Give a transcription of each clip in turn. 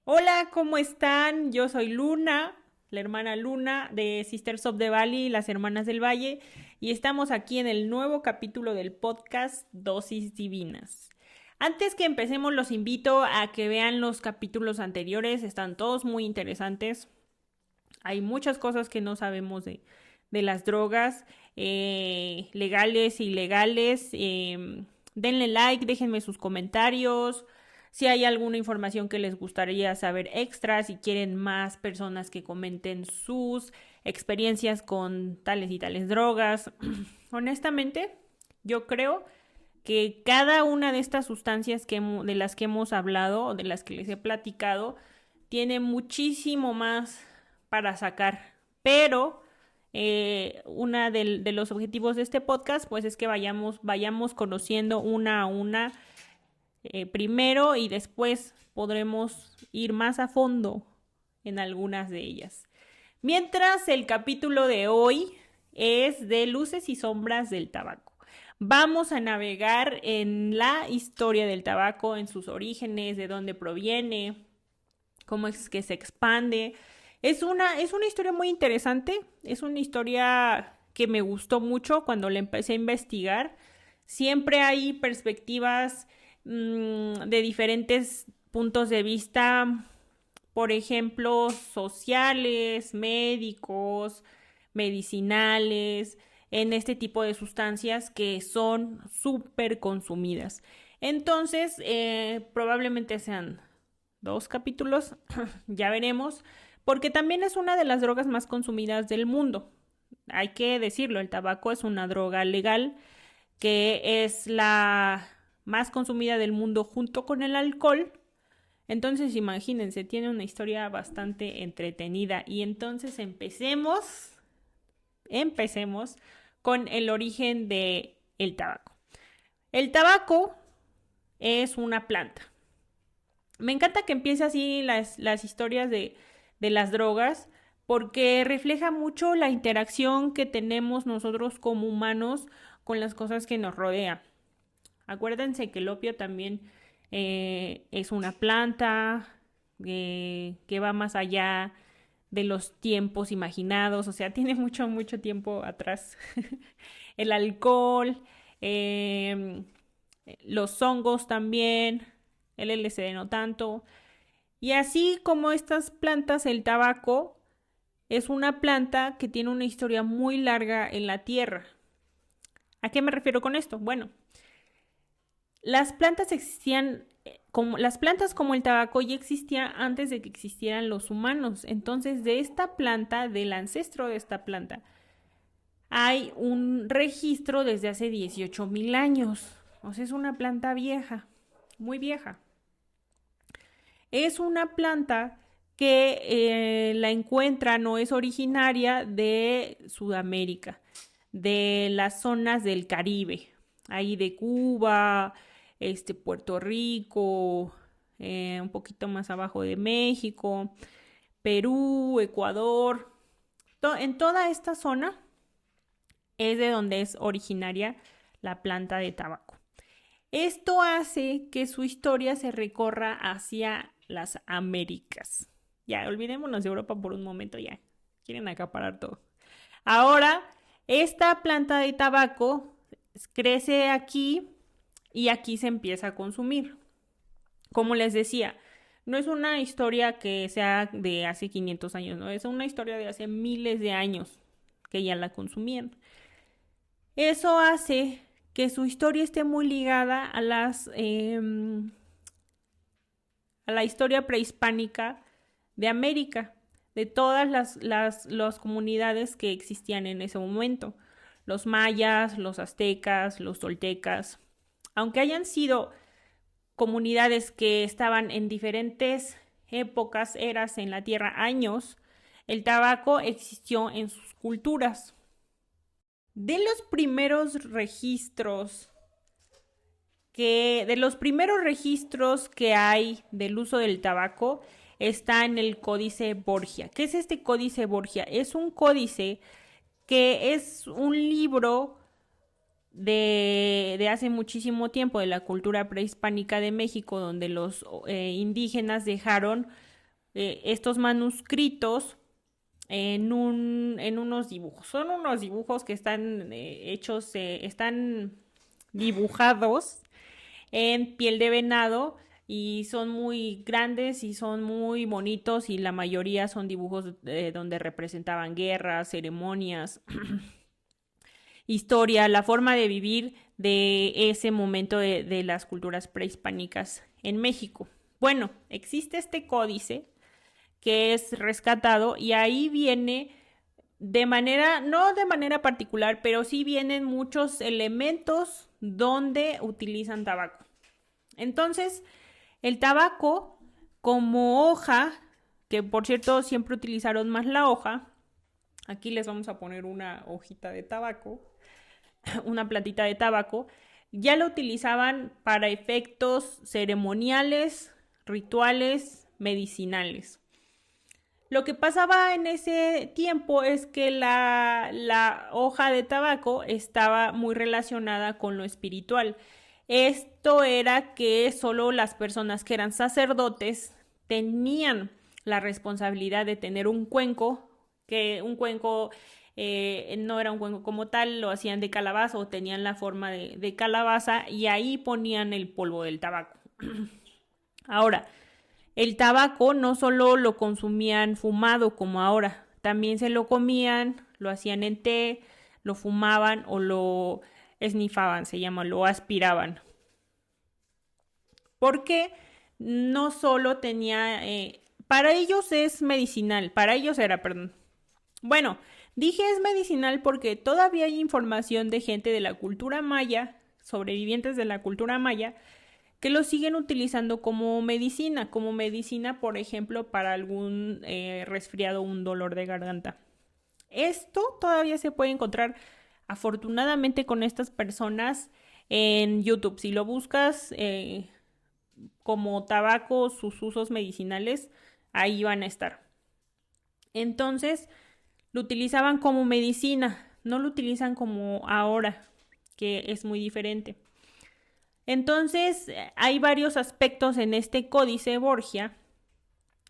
Hola, ¿cómo están? Yo soy Luna, la hermana Luna de Sisters of the Valley, las hermanas del Valle, y estamos aquí en el nuevo capítulo del podcast Dosis Divinas. Antes que empecemos, los invito a que vean los capítulos anteriores, están todos muy interesantes. Hay muchas cosas que no sabemos de las drogas, legales e ilegales. Denle like, déjenme sus comentarios. Si hay alguna información que les gustaría saber extra, si quieren más personas que comenten sus experiencias con tales y tales drogas. Honestamente, yo creo que cada una de estas sustancias de las que hemos hablado o de las que les he platicado tiene muchísimo más para sacar, pero uno de los objetivos de este podcast pues es que vayamos conociendo una a una primero, y después podremos ir más a fondo en algunas de ellas. Mientras, el capítulo de hoy es de luces y sombras del tabaco. Vamos a navegar en la historia del tabaco, en sus orígenes, de dónde proviene, cómo es que se expande. Es una historia muy interesante, es una historia que me gustó mucho cuando la empecé a investigar. Siempre hay perspectivas de diferentes puntos de vista, por ejemplo, sociales, médicos, medicinales, en este tipo de sustancias que son súper consumidas. Entonces, probablemente sean 2 capítulos, ya veremos, porque también es una de las drogas más consumidas del mundo. Hay que decirlo, el tabaco es una droga legal que es la más consumida del mundo junto con el alcohol. Entonces, imagínense, tiene una historia bastante entretenida. Y entonces empecemos con el origen del tabaco. El tabaco es una planta. Me encanta que empiece así las historias de las drogas, porque refleja mucho la interacción que tenemos nosotros como humanos con las cosas que nos rodean. Acuérdense que el opio también es una planta que va más allá de los tiempos imaginados, o sea, tiene mucho, mucho tiempo atrás. El alcohol, los hongos también, el LSD no tanto. Y así como estas plantas, el tabaco es una planta que tiene una historia muy larga en la tierra. ¿A qué me refiero con esto? Bueno, las plantas como el tabaco ya existían antes de que existieran los humanos. Entonces, de esta planta, del ancestro de esta planta, hay un registro desde hace 18,000 años. O sea, es una planta vieja, muy vieja. Es una planta que la encuentran o es originaria de Sudamérica, de las zonas del Caribe, ahí de Cuba, Puerto Rico, un poquito más abajo de México, Perú, Ecuador. En toda esta zona es de donde es originaria la planta de tabaco. Esto hace que su historia se recorra hacia las Américas. Ya, olvidémonos de Europa por un momento, ya. Quieren acaparar todo. Ahora, esta planta de tabaco crece aquí y aquí se empieza a consumir. Como les decía, no es una historia que sea de hace 500 años, no, es una historia de hace miles de años que ya la consumían. Eso hace que su historia esté muy ligada a la historia prehispánica de América, de todas las comunidades que existían en ese momento. Los mayas, los aztecas, los toltecas, aunque hayan sido comunidades que estaban en diferentes épocas, eras en la tierra, años, el tabaco existió en sus culturas. De los primeros registros que hay del uso del tabaco está en el Códice Borgia. ¿Qué es este Códice Borgia? Es un códice que es un libro de hace muchísimo tiempo, de la cultura prehispánica de México, donde los indígenas dejaron estos manuscritos en unos dibujos. Son unos dibujos que están están dibujados en piel de venado y son muy grandes y son muy bonitos, y la mayoría son dibujos donde representaban guerras, ceremonias, historia, la forma de vivir de ese momento de las culturas prehispánicas en México. Bueno, existe este códice que es rescatado y ahí viene no de manera particular, pero sí vienen muchos elementos donde utilizan tabaco. Entonces, el tabaco como hoja, que por cierto siempre utilizaron más la hoja, aquí les vamos a poner una hojita de tabaco, una plantita de tabaco, ya lo utilizaban para efectos ceremoniales, rituales, medicinales. Lo que pasaba en ese tiempo es que la hoja de tabaco estaba muy relacionada con lo espiritual. Esto era que solo las personas que eran sacerdotes tenían la responsabilidad de tener un cuenco, que un cuenco no era un cuenco como tal, lo hacían de calabaza o tenían la forma de calabaza, y ahí ponían el polvo del tabaco. Ahora, el tabaco no solo lo consumían fumado como ahora, también se lo comían, lo hacían en té, lo fumaban o lo esnifaban, se llama, lo aspiraban. Porque no solo tenía, para ellos es medicinal, para ellos era, perdón. Bueno, dije es medicinal porque todavía hay información de gente de la cultura maya, sobrevivientes de la cultura maya, que lo siguen utilizando como medicina, por ejemplo, para algún resfriado o un dolor de garganta. Esto todavía se puede encontrar, afortunadamente, con estas personas en YouTube. Si lo buscas como tabaco, sus usos medicinales, ahí van a estar. Entonces, lo utilizaban como medicina, no lo utilizan como ahora, que es muy diferente. Entonces, hay varios aspectos en este Códice Borgia,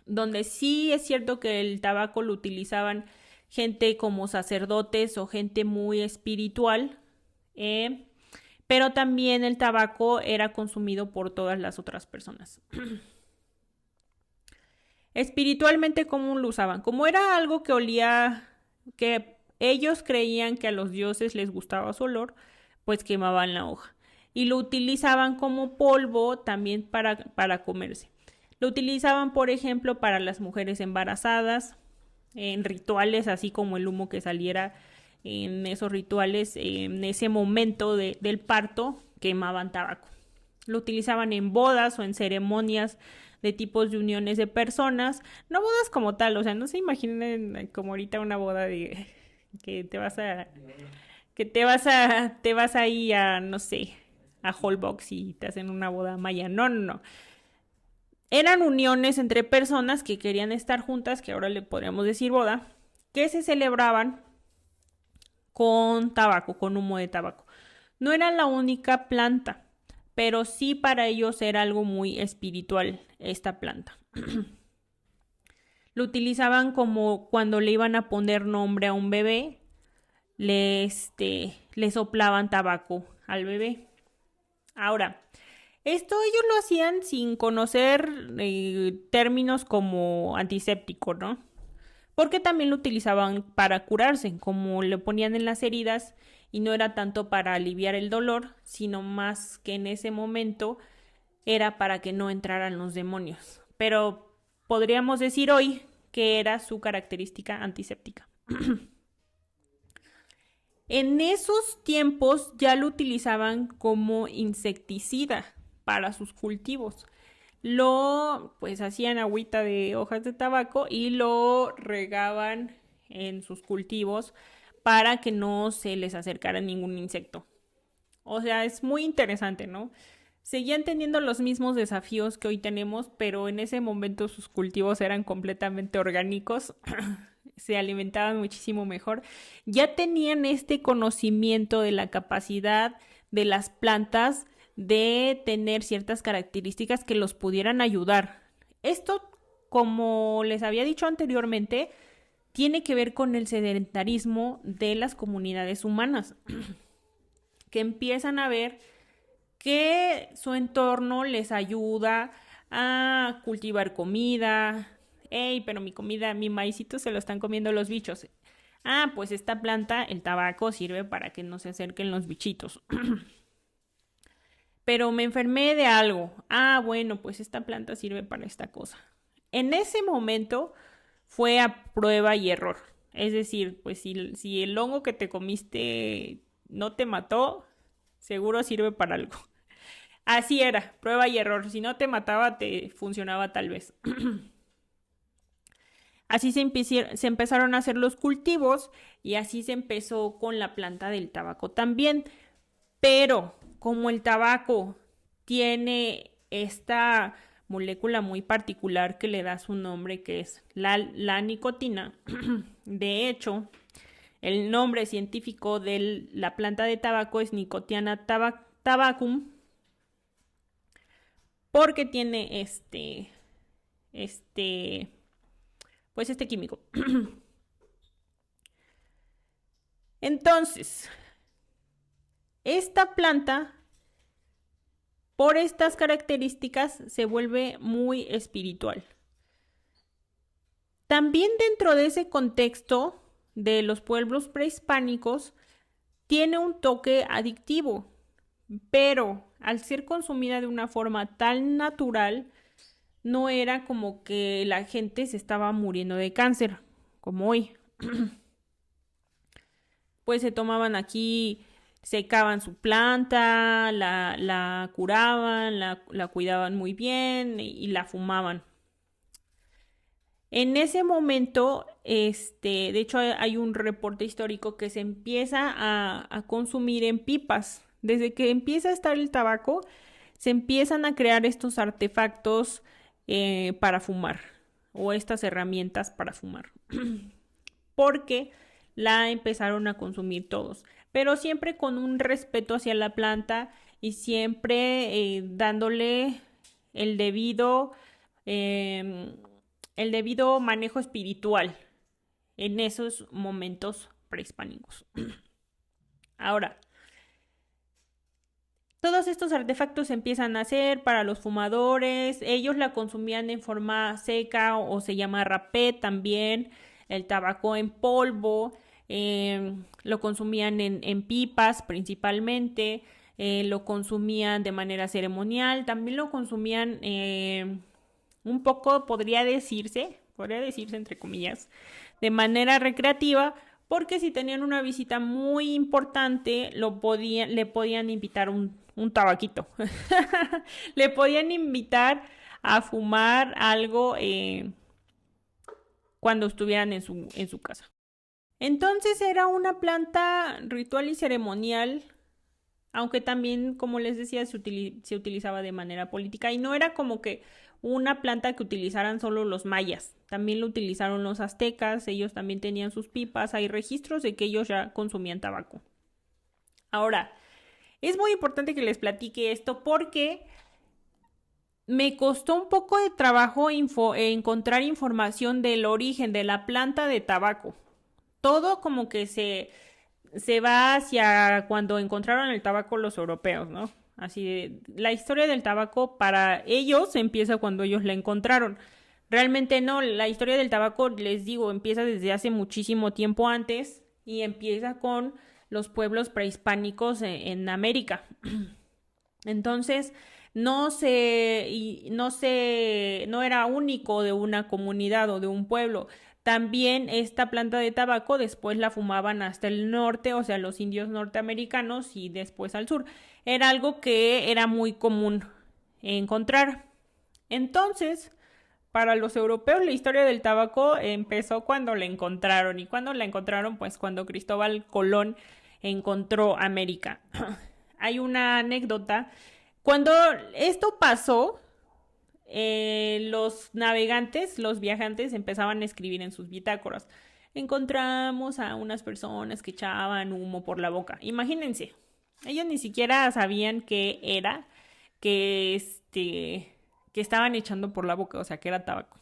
donde sí es cierto que el tabaco lo utilizaban gente como sacerdotes o gente muy espiritual, pero también el tabaco era consumido por todas las otras personas. Espiritualmente, ¿cómo lo usaban? Como era algo que olía, que ellos creían que a los dioses les gustaba su olor, pues quemaban la hoja. Y lo utilizaban como polvo también para comerse. Lo utilizaban, por ejemplo, para las mujeres embarazadas, en rituales, así como el humo que saliera en esos rituales, en ese momento del parto, quemaban tabaco. Lo utilizaban en bodas o en ceremonias de tipos de uniones de personas, no bodas como tal, o sea, no se imaginen como ahorita una boda de que te vas ahí a, no sé, a Holbox y te hacen una boda maya. No. Eran uniones entre personas que querían estar juntas, que ahora le podríamos decir boda, que se celebraban con tabaco, con humo de tabaco. No era la única planta, pero sí para ellos era algo muy espiritual esta planta. Lo utilizaban como cuando le iban a poner nombre a un bebé, le soplaban tabaco al bebé. Ahora, esto ellos lo hacían sin conocer términos como antiséptico, ¿no? Porque también lo utilizaban para curarse, como le ponían en las heridas, y no era tanto para aliviar el dolor, sino más que en ese momento era para que no entraran los demonios. Pero podríamos decir hoy que era su característica antiséptica. En esos tiempos ya lo utilizaban como insecticida. para sus cultivos. Pues hacían agüita de hojas de tabaco y lo regaban en sus cultivos para que no se les acercara ningún insecto. O sea, es muy interesante, ¿no? Seguían teniendo los mismos desafíos que hoy tenemos, pero en ese momento sus cultivos eran completamente orgánicos, se alimentaban muchísimo mejor. Ya tenían este conocimiento de la capacidad de las plantas de tener ciertas características que los pudieran ayudar. Esto, como les había dicho anteriormente, tiene que ver con el sedentarismo de las comunidades humanas, que empiezan a ver que su entorno les ayuda a cultivar comida. ¡Ey, pero mi comida, mi maicito se lo están comiendo los bichos! Ah, pues esta planta, el tabaco, sirve para que no se acerquen los bichitos. Pero me enfermé de algo. Ah, bueno, pues esta planta sirve para esta cosa. En ese momento fue a prueba y error. Es decir, pues si el hongo que te comiste no te mató, seguro sirve para algo. Así era, prueba y error. Si no te mataba, te funcionaba tal vez. Así se empezaron a hacer los cultivos y así se empezó con la planta del tabaco también. Pero como el tabaco tiene esta molécula muy particular que le da su nombre, que es la nicotina, de hecho, el nombre científico de la planta de tabaco es Nicotiana tabacum, porque tiene pues este químico. Entonces, esta planta, por estas características, se vuelve muy espiritual. También dentro de ese contexto de los pueblos prehispánicos, tiene un toque adictivo, pero al ser consumida de una forma tan natural, no era como que la gente se estaba muriendo de cáncer, como hoy. Pues se tomaban aquí, secaban su planta, la curaban, la cuidaban muy bien y la fumaban. En ese momento, de hecho, hay un reporte histórico que se empieza a consumir en pipas. Desde que empieza a estar el tabaco, se empiezan a crear estos artefactos para fumar o estas herramientas para fumar. Porque la empezaron a consumir todos, pero siempre con un respeto hacia la planta y siempre dándole el debido manejo espiritual en esos momentos prehispánicos. Ahora, todos estos artefactos se empiezan a hacer para los fumadores. Ellos la consumían en forma seca o se llama rapé también. El tabaco en polvo. Lo consumían en pipas principalmente. Lo consumían de manera ceremonial. También lo consumían un poco, podría decirse entre comillas, de manera recreativa, porque si tenían una visita muy importante, le podían invitar un tabaquito. Le podían invitar a fumar algo cuando estuvieran en su casa. Entonces era una planta ritual y ceremonial, aunque también, como les decía, se utilizaba de manera política y no era como que una planta que utilizaran solo los mayas, también lo utilizaron los aztecas, ellos también tenían sus pipas, hay registros de que ellos ya consumían tabaco. Ahora, es muy importante que les platique esto porque me costó un poco de trabajo encontrar información del origen de la planta de tabaco. Todo como que se va hacia cuando encontraron el tabaco los europeos, ¿no? Así la historia del tabaco para ellos empieza cuando ellos la encontraron. Realmente no, la historia del tabaco, les digo, empieza desde hace muchísimo tiempo antes y empieza con los pueblos prehispánicos en América. Entonces, no era único de una comunidad o de un pueblo. También esta planta de tabaco después la fumaban hasta el norte, o sea, los indios norteamericanos y después al sur. Era algo que era muy común encontrar. Entonces, para los europeos la historia del tabaco empezó cuando la encontraron. ¿Y cuando la encontraron? Pues cuando Cristóbal Colón encontró América. Hay una anécdota. Cuando esto pasó, los navegantes, los viajantes empezaban a escribir en sus bitácoras: encontramos a unas personas que echaban humo por la boca. Imagínense, ellos ni siquiera sabían qué era, que que estaban echando por la boca, o sea, que era tabaco.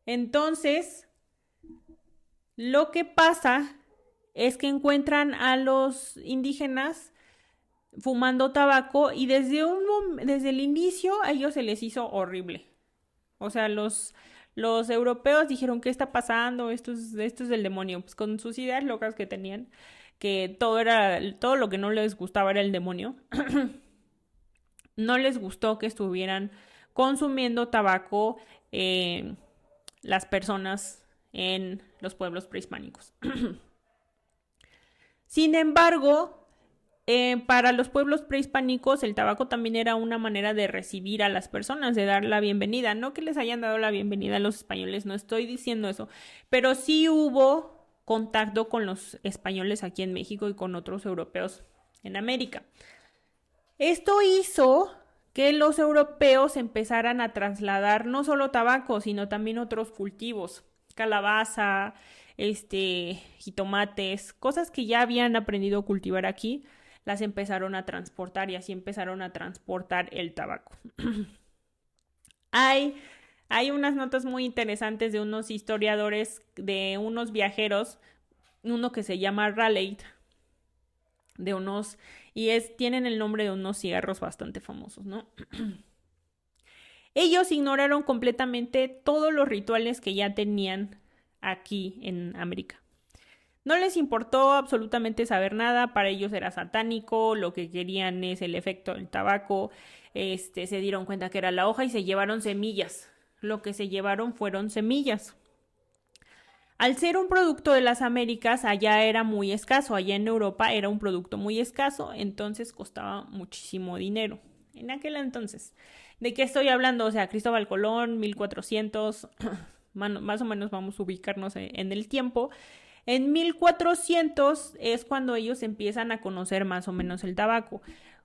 Entonces, lo que pasa es que encuentran a los indígenas fumando tabaco y desde el inicio a ellos se les hizo horrible. O sea, los europeos dijeron: ¿qué está pasando? Esto es del demonio. Pues con sus ideas locas que tenían, que todo lo que no les gustaba era el demonio. No les gustó que estuvieran consumiendo tabaco las personas en los pueblos prehispánicos. Sin embargo, para los pueblos prehispánicos el tabaco también era una manera de recibir a las personas, de dar la bienvenida. No que les hayan dado la bienvenida a los españoles, no estoy diciendo eso, pero sí hubo contacto con los españoles aquí en México y con otros europeos en América. Esto hizo que los europeos empezaran a trasladar no solo tabaco, sino también otros cultivos: calabaza, jitomates, cosas que ya habían aprendido a cultivar aquí, las empezaron a transportar y así empezaron a transportar el tabaco. Hay unas notas muy interesantes de unos historiadores, de unos viajeros, uno que se llama Raleigh, tienen el nombre de unos cigarros bastante famosos, ¿no? Ellos ignoraron completamente todos los rituales que ya tenían aquí en América. No les importó absolutamente saber nada, para ellos era satánico, lo que querían es el efecto del tabaco, se dieron cuenta que era la hoja y se llevaron semillas. Lo que se llevaron fueron semillas. Al ser un producto de las Américas, allá era muy escaso, allá en Europa era un producto muy escaso, entonces costaba muchísimo dinero. En aquel entonces, ¿de qué estoy hablando? O sea, Cristóbal Colón, 1400, más o menos vamos a ubicarnos en el tiempo. En 1400 es cuando ellos empiezan a conocer más o menos el tabaco.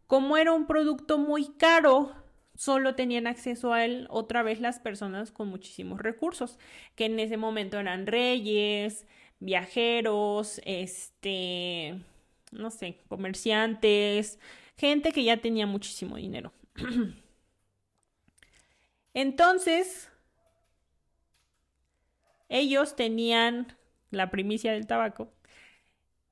Como era un producto muy caro, solo tenían acceso a él otra vez las personas con muchísimos recursos, que en ese momento eran reyes, viajeros, no sé, comerciantes, gente que ya tenía muchísimo dinero. Entonces, ellos tenían la primicia del tabaco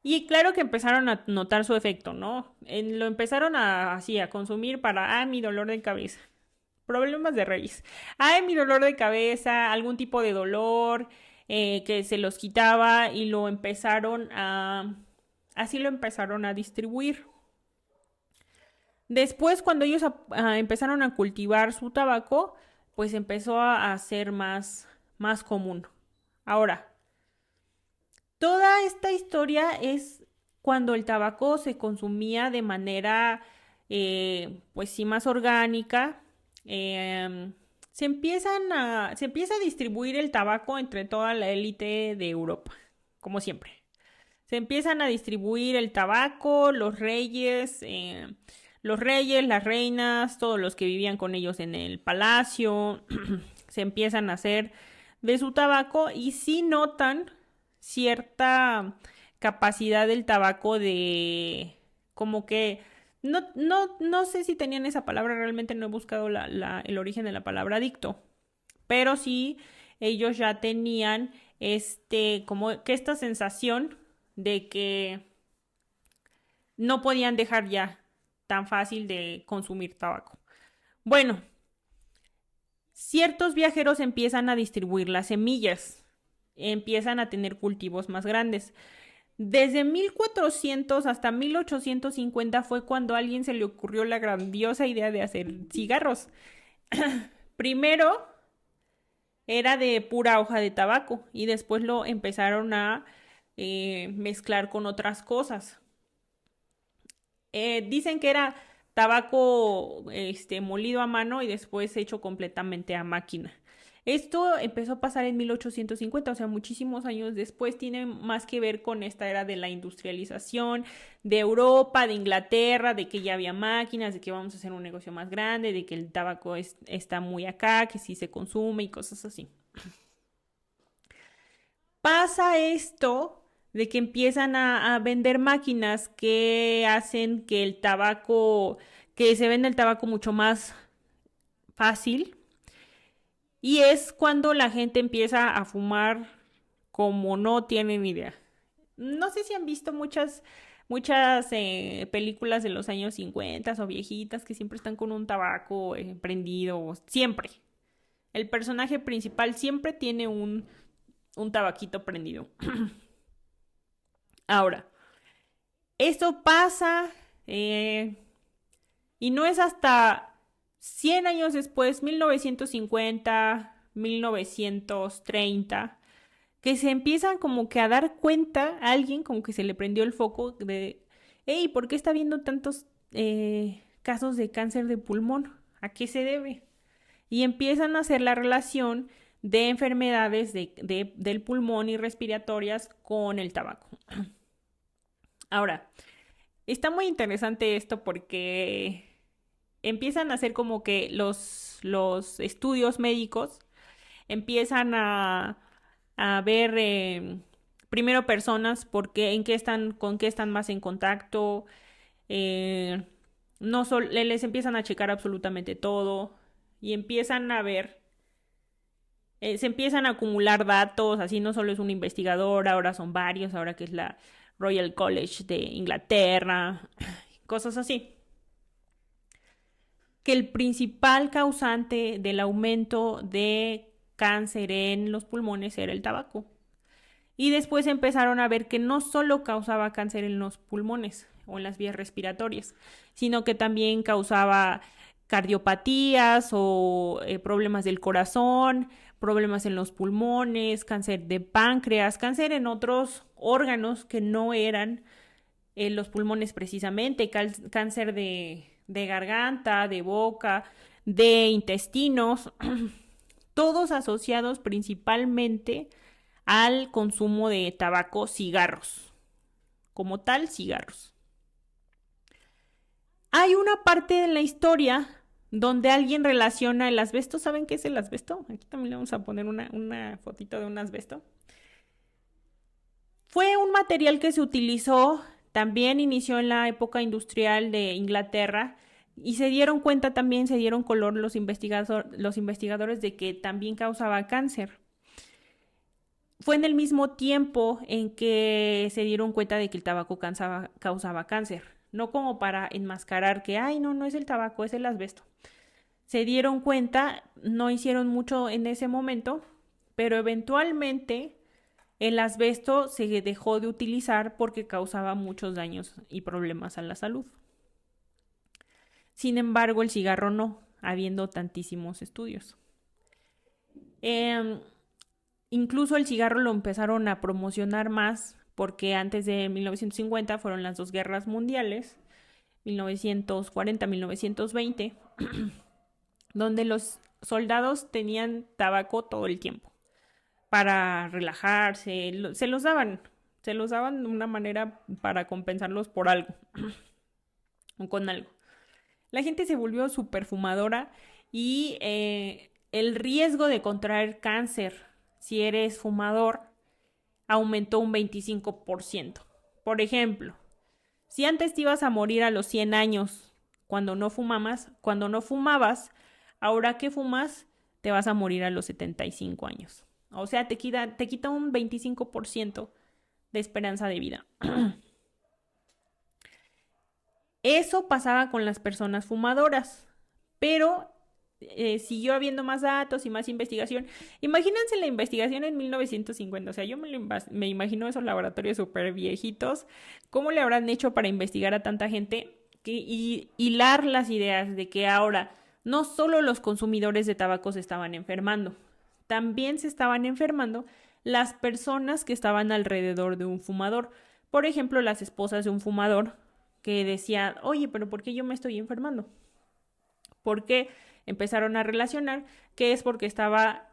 y claro que empezaron a notar su efecto, ¿no? Lo empezaron a consumir para, mi dolor de cabeza, problemas de raíz, mi dolor de cabeza, algún tipo de dolor que se los quitaba, y así lo empezaron a distribuir. Después, cuando ellos empezaron a cultivar su tabaco, pues empezó a ser más común. Ahora, toda esta historia es cuando el tabaco se consumía de manera, pues sí, más orgánica. Se empieza a distribuir el tabaco entre toda la élite de Europa, como siempre. Se empiezan a distribuir el tabaco, los reyes, las reinas, todos los que vivían con ellos en el palacio, se empiezan a hacer de su tabaco y sí notan cierta capacidad del tabaco de, como que, no sé si tenían esa palabra, realmente no he buscado el origen de la palabra adicto, pero sí ellos ya tenían como que esta sensación de que no podían dejar ya tan fácil de consumir tabaco. Bueno, ciertos viajeros empiezan a distribuir las semillas, empiezan a tener cultivos más grandes. Desde 1400 hasta 1850 fue cuando a alguien se le ocurrió la grandiosa idea de hacer cigarros. Primero era de pura hoja de tabaco y después lo empezaron a mezclar con otras cosas. Dicen que era tabaco molido a mano y después hecho completamente a máquina. Esto empezó a pasar en 1850, o sea, muchísimos años después. Tiene más que ver con esta era de la industrialización de Europa, de Inglaterra, de que ya había máquinas, de que vamos a hacer un negocio más grande, de que el tabaco está muy acá, que sí se consume y cosas así. Pasa esto de que empiezan a vender máquinas que hacen que el tabaco, que se venda el tabaco mucho más fácil. Y es cuando la gente empieza a fumar como no tienen idea. No sé si han visto muchas películas de los años 50 o viejitas que siempre están con un tabaco prendido, siempre. El personaje principal siempre tiene un tabaquito prendido. Ahora, esto pasa y no es hasta 100 años después, 1950, 1930, que se empiezan como que a dar cuenta a alguien, como que se le prendió el foco de, hey, ¿por qué está habiendo tantos casos de cáncer de pulmón? ¿A qué se debe? Y empiezan a hacer la relación de enfermedades del pulmón y respiratorias con el tabaco. Ahora, está muy interesante esto porque empiezan a hacer como que los estudios médicos empiezan a ver primero personas porque en qué están, con qué están más en contacto, eh, no les empiezan a checar absolutamente todo y empiezan a ver, se empiezan a acumular datos, así no solo es un investigador, ahora son varios, ahora que es la Royal College de Inglaterra, cosas así. Que el principal causante del aumento de cáncer en los pulmones era el tabaco. Y después empezaron a ver que no solo causaba cáncer en los pulmones o en las vías respiratorias, sino que también causaba cardiopatías o problemas del corazón, problemas en los pulmones, cáncer de páncreas, cáncer en otros órganos que no eran los pulmones precisamente, cáncer de garganta, de boca, de intestinos, todos asociados principalmente al consumo de tabaco, cigarros, como tal, cigarros. Hay una parte de la historia donde alguien relaciona el asbesto. ¿Saben qué es el asbesto? Aquí también le vamos a poner una fotito de un asbesto. Fue un material que se utilizó, también inició en la época industrial de Inglaterra y se dieron cuenta también, se dieron color los investigadores de que también causaba cáncer. Fue en el mismo tiempo en que se dieron cuenta de que el tabaco causaba cáncer. No como para enmascarar que, ay, no es el tabaco, es el asbesto. Se dieron cuenta, no hicieron mucho en ese momento, pero eventualmente el asbesto se dejó de utilizar porque causaba muchos daños y problemas a la salud. Sin embargo, el cigarro no, habiendo tantísimos estudios. Incluso el cigarro lo empezaron a promocionar más porque antes de 1950 fueron las dos guerras mundiales, 1940-1920, donde los soldados tenían tabaco todo el tiempo para relajarse, se los daban de una manera para compensarlos por algo o con algo. La gente se volvió súper fumadora y el riesgo de contraer cáncer si eres fumador aumentó un 25%. Por ejemplo, si antes te ibas a morir a los 100 años cuando no fumabas, ahora que fumas te vas a morir a los 75 años. O sea, te quita un 25% de esperanza de vida. Eso pasaba con las personas fumadoras, pero siguió habiendo más datos y más investigación. Imagínense la investigación en 1950, o sea, yo me imagino esos laboratorios súper viejitos, ¿cómo le habrán hecho para investigar a tanta gente y hilar las ideas de que ahora no solo los consumidores de tabaco se estaban enfermando, también se estaban enfermando las personas que estaban alrededor de un fumador? Por ejemplo, las esposas de un fumador que decía, oye, pero ¿por qué yo me estoy enfermando? Porque empezaron a relacionar que es porque estaba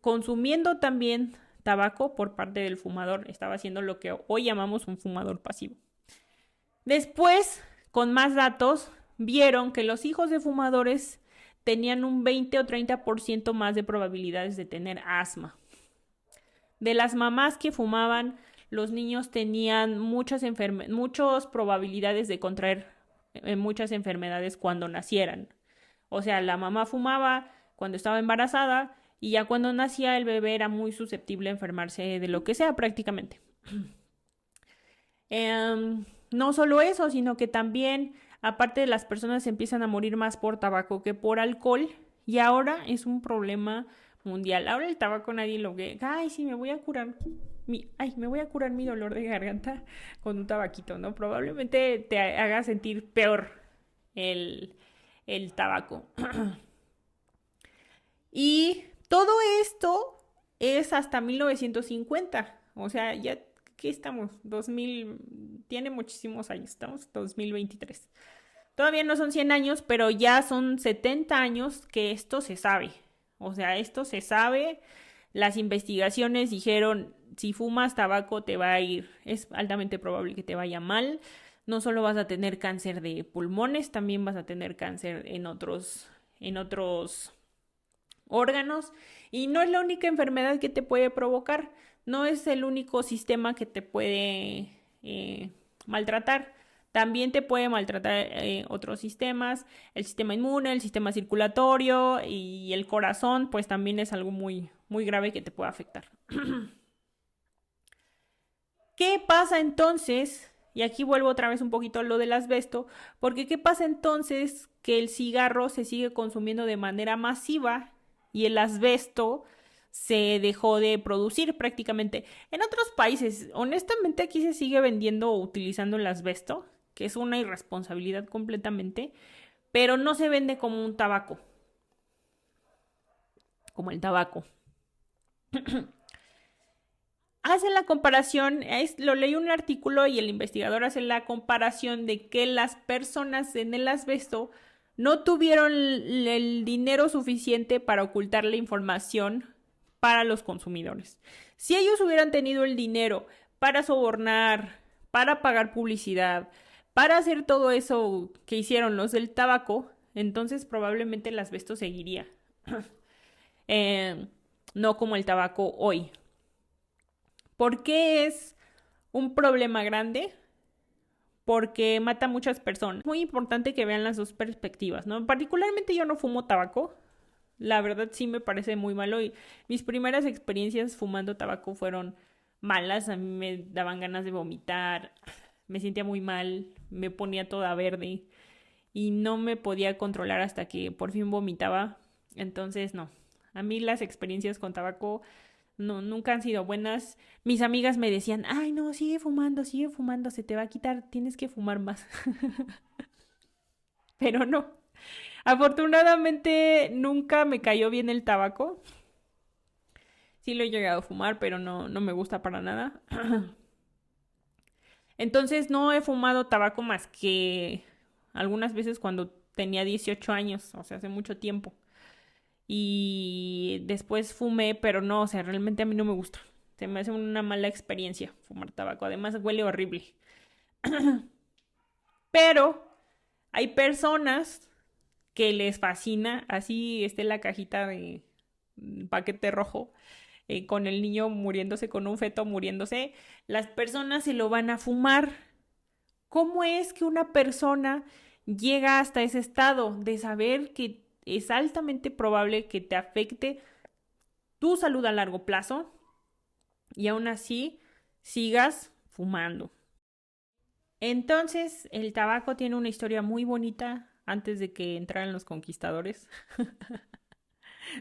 consumiendo también tabaco por parte del fumador, estaba haciendo lo que hoy llamamos un fumador pasivo. Después, con más datos, vieron que los hijos de fumadores tenían un 20 o 30% más de probabilidades de tener asma. De las mamás que fumaban, los niños tenían muchas probabilidades de contraer muchas enfermedades cuando nacieran. O sea, la mamá fumaba cuando estaba embarazada y ya cuando nacía el bebé era muy susceptible a enfermarse de lo que sea prácticamente. No solo eso, sino que también, aparte de las personas se empiezan a morir más por tabaco que por alcohol y ahora es un problema mundial. Ahora el tabaco nadie lo ve. Ay, sí, me voy a curar mi dolor de garganta con un tabaquito, ¿no? Probablemente te haga sentir peor el tabaco. Y todo esto es hasta 1950. O sea, ya ¿qué estamos? 2000, tiene muchísimos años, estamos en 2023. Todavía no son 100 años, pero ya son 70 años que esto se sabe. O sea, esto se sabe. Las investigaciones dijeron, si fumas tabaco te va a ir, es altamente probable que te vaya mal. No solo vas a tener cáncer de pulmones, también vas a tener cáncer en otros órganos. Y no es la única enfermedad que te puede provocar. No es el único sistema que te puede maltratar. También te puede maltratar otros sistemas, el sistema inmune, el sistema circulatorio y el corazón, pues también es algo muy, muy grave que te puede afectar. ¿Qué pasa entonces? Y aquí vuelvo otra vez un poquito a lo del asbesto, porque ¿qué pasa entonces que el cigarro se sigue consumiendo de manera masiva y el asbesto se dejó de producir prácticamente? En otros países, honestamente aquí se sigue vendiendo o utilizando el asbesto, que es una irresponsabilidad completamente, pero no se vende como un tabaco, como el tabaco. Hacen la comparación, lo leí un artículo y el investigador hace la comparación de que las personas en el asbesto no tuvieron el dinero suficiente para ocultar la información para los consumidores. Si ellos hubieran tenido el dinero para sobornar, para pagar publicidad, para hacer todo eso que hicieron los del tabaco, entonces probablemente el asbesto seguiría. No como el tabaco hoy. ¿Por qué es un problema grande? Porque mata a muchas personas. Es muy importante que vean las dos perspectivas, ¿no? Particularmente yo no fumo tabaco. La verdad sí me parece muy malo y mis primeras experiencias fumando tabaco fueron malas. A mí me daban ganas de vomitar, me sentía muy mal, me ponía toda verde y no me podía controlar hasta que por fin vomitaba. Entonces no, a mí las experiencias con tabaco no, nunca han sido buenas. Mis amigas me decían, ay no, sigue fumando, se te va a quitar, tienes que fumar más. Pero no. Afortunadamente nunca me cayó bien el tabaco. Sí lo he llegado a fumar, pero no me gusta para nada. Entonces no he fumado tabaco más que algunas veces cuando tenía 18 años, o sea, hace mucho tiempo. Y después fumé, pero no, o sea, realmente a mí no me gusta. Se me hace una mala experiencia fumar tabaco. Además huele horrible. Pero hay personas que les fascina, así esté la cajita de paquete rojo, con el niño muriéndose, con un feto muriéndose, las personas se lo van a fumar. ¿Cómo es que una persona llega hasta ese estado de saber que es altamente probable que te afecte tu salud a largo plazo y aún así sigas fumando? Entonces, el tabaco tiene una historia muy bonita antes de que entraran los conquistadores.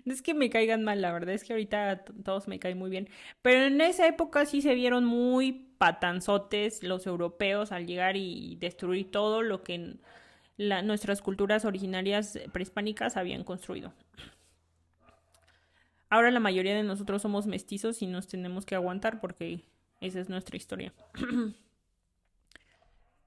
No es que me caigan mal, la verdad es que ahorita todos me caen muy bien. Pero en esa época sí se vieron muy patanzotes los europeos al llegar y destruir todo lo que nuestras culturas originarias prehispánicas habían construido. Ahora la mayoría de nosotros somos mestizos y nos tenemos que aguantar porque esa es nuestra historia.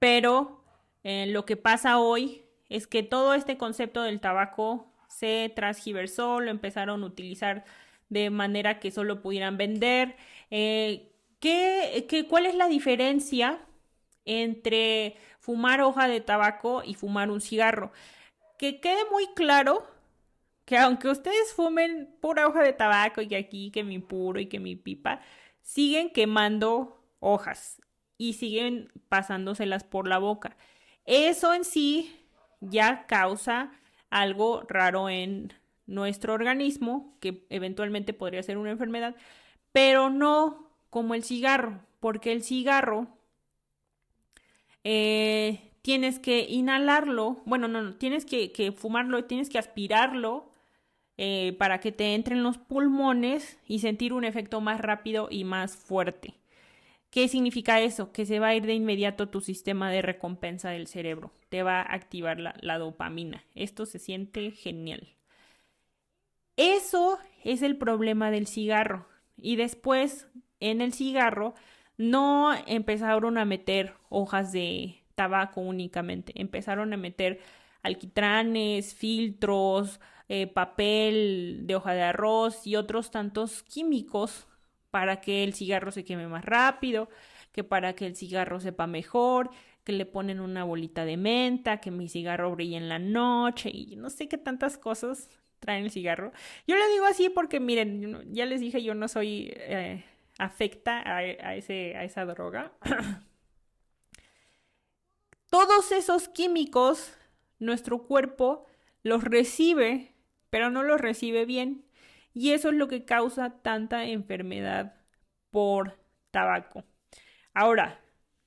Pero lo que pasa hoy es que todo este concepto del tabaco se transgiversó, lo empezaron a utilizar de manera que solo pudieran vender. ¿Cuál es la diferencia entre fumar hoja de tabaco y fumar un cigarro? Que quede muy claro que aunque ustedes fumen pura hoja de tabaco y que aquí, que mi puro y que mi pipa, siguen quemando hojas y siguen pasándoselas por la boca. Eso en sí ya causa algo raro en nuestro organismo, que eventualmente podría ser una enfermedad, pero no como el cigarro, porque el cigarro tienes que inhalarlo, bueno, no, tienes que fumarlo, tienes que aspirarlo para que te entre en los pulmones y sentir un efecto más rápido y más fuerte. ¿Qué significa eso? Que se va a ir de inmediato tu sistema de recompensa del cerebro. Te va a activar la dopamina. Esto se siente genial. Eso es el problema del cigarro. Y después, en el cigarro, no empezaron a meter hojas de tabaco únicamente. Empezaron a meter alquitranes, filtros, papel de hoja de arroz y otros tantos químicos para que el cigarro se queme más rápido, que para que el cigarro sepa mejor, que le ponen una bolita de menta, que mi cigarro brille en la noche y no sé qué tantas cosas traen el cigarro. Yo le digo así porque miren, ya les dije, yo no soy afecta a esa droga. Todos esos químicos, nuestro cuerpo los recibe, pero no los recibe bien. Y eso es lo que causa tanta enfermedad por tabaco. Ahora,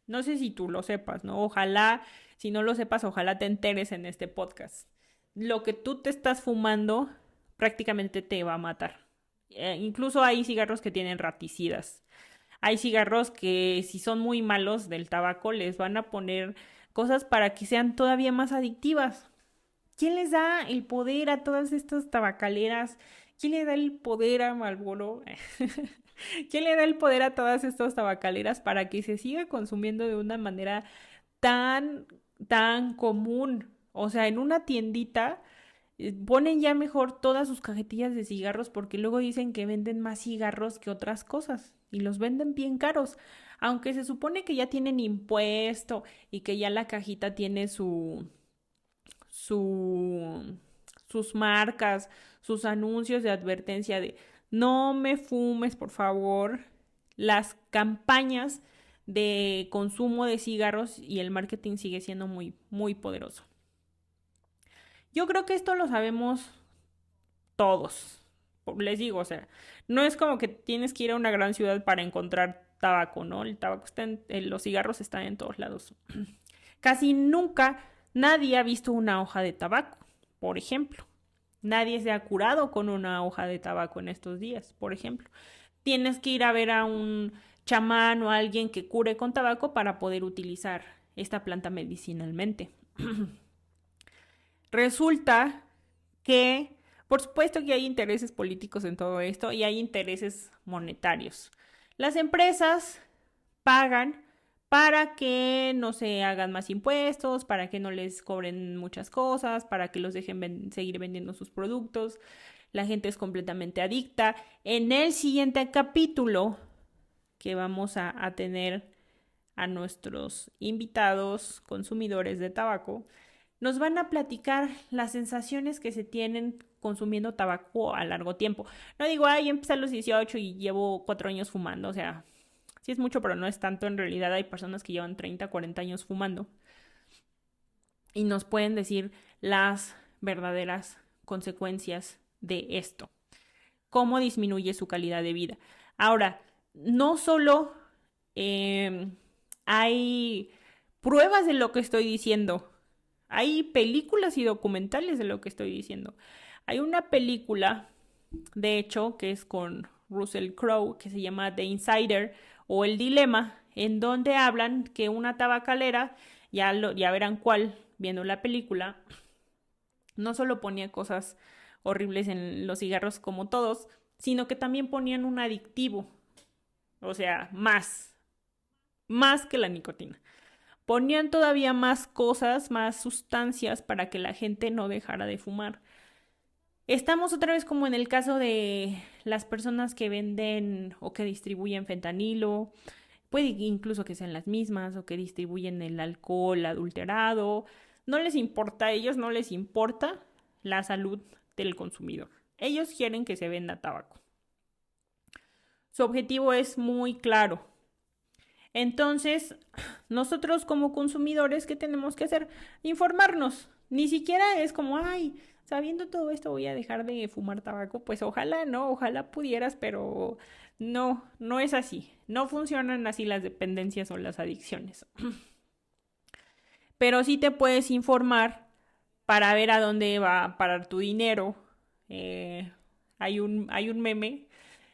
no sé si tú lo sepas, ¿no? Ojalá, si no lo sepas, ojalá te enteres en este podcast. Lo que tú te estás fumando prácticamente te va a matar. Incluso hay cigarros que tienen raticidas. Hay cigarros que si son muy malos del tabaco les van a poner cosas para que sean todavía más adictivas. ¿Quién les da el poder a todas estas tabacaleras? ¿Quién le da el poder a Marlboro? ¿Quién le da el poder a todas estas tabacaleras para que se siga consumiendo de una manera tan, tan común? O sea, en una tiendita ponen ya mejor todas sus cajetillas de cigarros porque luego dicen que venden más cigarros que otras cosas y los venden bien caros. Aunque se supone que ya tienen impuesto y que ya la cajita tiene su, sus marcas, sus anuncios de advertencia de no me fumes, por favor. Las campañas de consumo de cigarros y el marketing sigue siendo muy, muy poderoso. Yo creo que esto lo sabemos todos. Les digo, o sea, no es como que tienes que ir a una gran ciudad para encontrar tabaco, ¿no? El tabaco está los cigarros están en todos lados. Casi nunca nadie ha visto una hoja de tabaco, por ejemplo. Nadie se ha curado con una hoja de tabaco en estos días, por ejemplo. Tienes que ir a ver a un chamán o a alguien que cure con tabaco para poder utilizar esta planta medicinalmente. Resulta que, por supuesto que hay intereses políticos en todo esto y hay intereses monetarios. Las empresas pagan para que no se hagan más impuestos, para que no les cobren muchas cosas, para que los dejen seguir vendiendo sus productos. La gente es completamente adicta. En el siguiente capítulo que vamos a tener a nuestros invitados consumidores de tabaco, nos van a platicar las sensaciones que se tienen consumiendo tabaco a largo tiempo. No digo, ay, empecé a los 18 y llevo 4 años fumando, o sea, sí es mucho, pero no es tanto. En realidad hay personas que llevan 30, 40 años fumando y nos pueden decir las verdaderas consecuencias de esto. Cómo disminuye su calidad de vida. Ahora, no solo hay pruebas de lo que estoy diciendo, hay películas y documentales de lo que estoy diciendo. Hay una película, de hecho, que es con Russell Crowe, que se llama The Insider o El Dilema, en donde hablan que una tabacalera, ya verán cuál, viendo la película, no solo ponía cosas horribles en los cigarros como todos, sino que también ponían un adictivo, o sea, más que la nicotina. ponían todavía más cosas, más sustancias para que la gente no dejara de fumar. Estamos otra vez como en el caso de las personas que venden o que distribuyen fentanilo, puede incluso que sean las mismas o que distribuyen el alcohol adulterado. No les importa, a ellos no les importa la salud del consumidor. Ellos quieren que se venda tabaco. Su objetivo es muy claro. Entonces, nosotros como consumidores, ¿qué tenemos que hacer? Informarnos. Ni siquiera es como, ay, sabiendo todo esto voy a dejar de fumar tabaco. Pues ojalá, ¿no? Ojalá pudieras, pero no, no es así. No funcionan así las dependencias o las adicciones. Pero sí te puedes informar para ver a dónde va a parar tu dinero. Hay un meme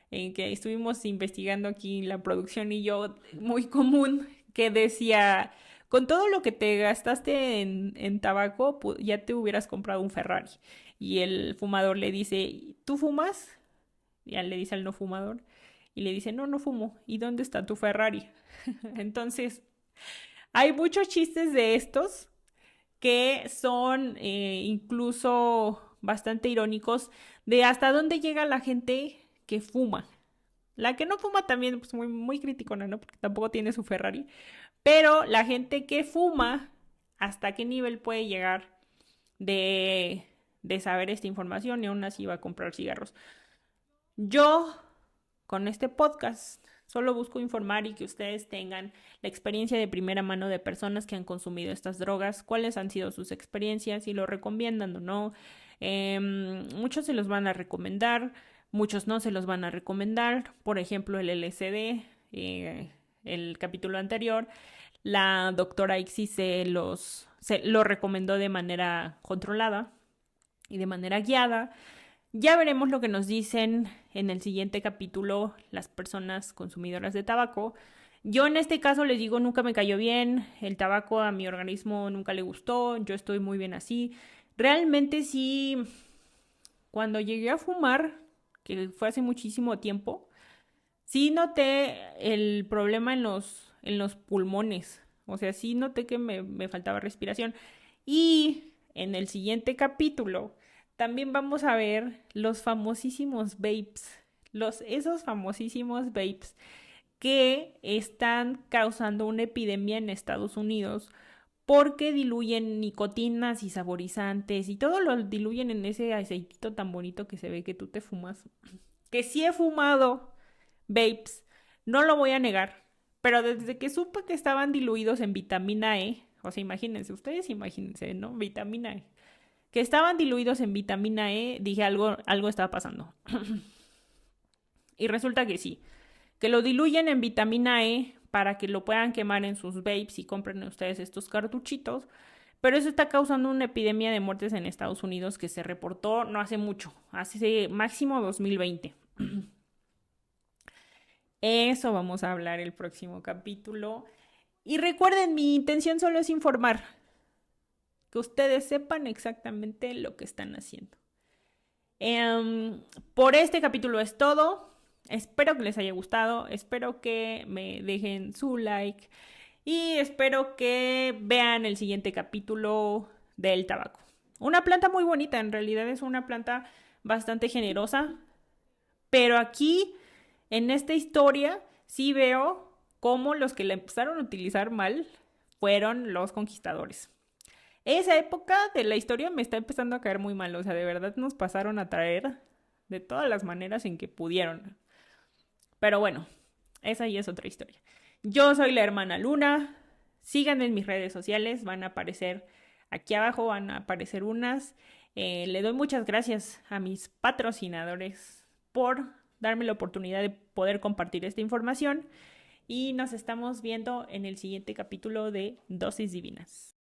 que estuvimos investigando aquí la producción y yo, muy común, que decía, con todo lo que te gastaste en tabaco, ya te hubieras comprado un Ferrari. Y el fumador le dice, ¿tú fumas? Y le dice al no fumador. Y le dice, no, no fumo. ¿Y dónde está tu Ferrari? Entonces, hay muchos chistes de estos que son incluso bastante irónicos de hasta dónde llega la gente que fuma. La que no fuma también, pues muy criticona, ¿no? Porque tampoco tiene su Ferrari. Pero la gente que fuma, ¿hasta qué nivel puede llegar de saber esta información y aún así va a comprar cigarros? Yo, con este podcast, solo busco informar y que ustedes tengan la experiencia de primera mano de personas que han consumido estas drogas, cuáles han sido sus experiencias, si lo recomiendan o no. Muchos se los van a recomendar, muchos no se los van a recomendar. Por ejemplo, el LSD, el capítulo anterior, la doctora Ixi se lo recomendó de manera controlada y de manera guiada. Ya veremos lo que nos dicen en el siguiente capítulo las personas consumidoras de tabaco. Yo en este caso les digo, nunca me cayó bien, el tabaco a mi organismo nunca le gustó, yo estoy muy bien así. Realmente sí, cuando llegué a fumar, que fue hace muchísimo tiempo, sí noté el problema en los pulmones. O sea, sí noté que me faltaba respiración. Y en el siguiente capítulo también vamos a ver los famosísimos vapes. Esos famosísimos vapes que están causando una epidemia en Estados Unidos porque diluyen nicotinas y saborizantes y todo lo diluyen en ese aceitito tan bonito que se ve que tú te fumas. Que sí he fumado vapes, no lo voy a negar, pero desde que supe que estaban diluidos en vitamina E, o sea, ustedes imagínense, ¿no? Vitamina E. Que estaban diluidos en vitamina E, dije algo estaba pasando. Y resulta que sí, que lo diluyen en vitamina E para que lo puedan quemar en sus vapes y compren ustedes estos cartuchitos. Pero eso está causando una epidemia de muertes en Estados Unidos que se reportó no hace mucho, hace máximo 2020. Eso vamos a hablar el próximo capítulo. Y recuerden, mi intención solo es informar, que ustedes sepan exactamente lo que están haciendo. Por este capítulo es todo. Espero que les haya gustado, espero que me dejen su like y espero que vean el siguiente capítulo del tabaco. Una planta muy bonita, en realidad es una planta bastante generosa, pero aquí en esta historia sí veo cómo los que la empezaron a utilizar mal fueron los conquistadores. Esa época de la historia me está empezando a caer muy mal, o sea, de verdad nos pasaron a traer de todas las maneras en que pudieron. Pero bueno, esa ya es otra historia. Yo soy la hermana Luna. Síganme en mis redes sociales. Van a aparecer aquí abajo, van a aparecer unas. Le doy muchas gracias a mis patrocinadores por darme la oportunidad de poder compartir esta información. Y nos estamos viendo en el siguiente capítulo de Dosis Divinas.